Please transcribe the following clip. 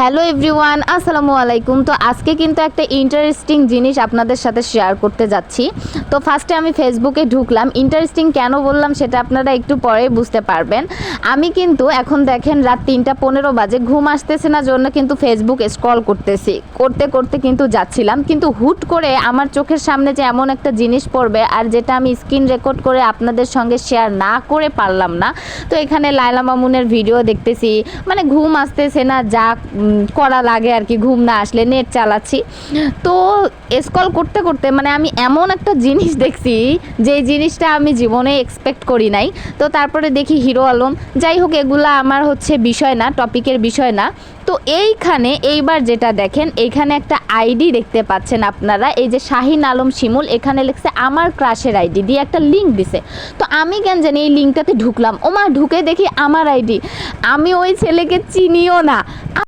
Hello everyone, আসসালামু আলাইকুম। তো আজকে কিন্তু একটা ইন্টারেস্টিং জিনিস আপনাদের সাথে শেয়ার করতে যাচ্ছি। তো ফার্স্টে আমি ফেসবুকে ঢুকলাম। ইন্টারেস্টিং কেন বললাম সেটা আপনারা একটু পরে বুঝতে পারবেন। আমি কিন্তু এখন দেখেন রাত 3:15 বাজে, ঘুম আসতেছে না জন্য কিন্তু ফেসবুক স্ক্রল করতেছি, করতে করতে কিন্তু যাচ্ছিলাম, কিন্তু হুট করে আমার চোখের সামনে যে এমন একটা জিনিস পড়বে আর যেটা আমি স্ক্রিন রেকর্ড করে আপনাদের সঙ্গে শেয়ার না করে পারলাম না। তো এখানে লায়লা মামুনের ভিডিও দেখতেছি, মানে ঘুম আসতেছে না, যা করা লাগে আর কি, ঘুম না আসলে নেট চালাচ্ছি। তো স্ক্রল করতে করতে মানে আমি এমন একটা জিনিস দেখছি যে জিনিসটা আমি জীবনে এক্সপেক্ট করি নাই। তো তারপরে দেখি হিরো আলম, যাই হোক এগুলা আমার হচ্ছে বিষয় না, টপিকের বিষয় না। তো এইখানে এইবার যেটা দেখেন, এইখানে একটা আইডি দেখতে পাচ্ছেন আপনারা, এই যে শাহিন আলম শিমুল, এখানে লিখছে আমার ক্রাশের আইডি দিয়ে একটা লিঙ্ক দিছে। তো আমি কেন জানি এই লিঙ্কটাতে ঢুকলাম, ওমা ঢুকে দেখি আমার আইডি, আমি ওই ছেলেকে চিনিও না।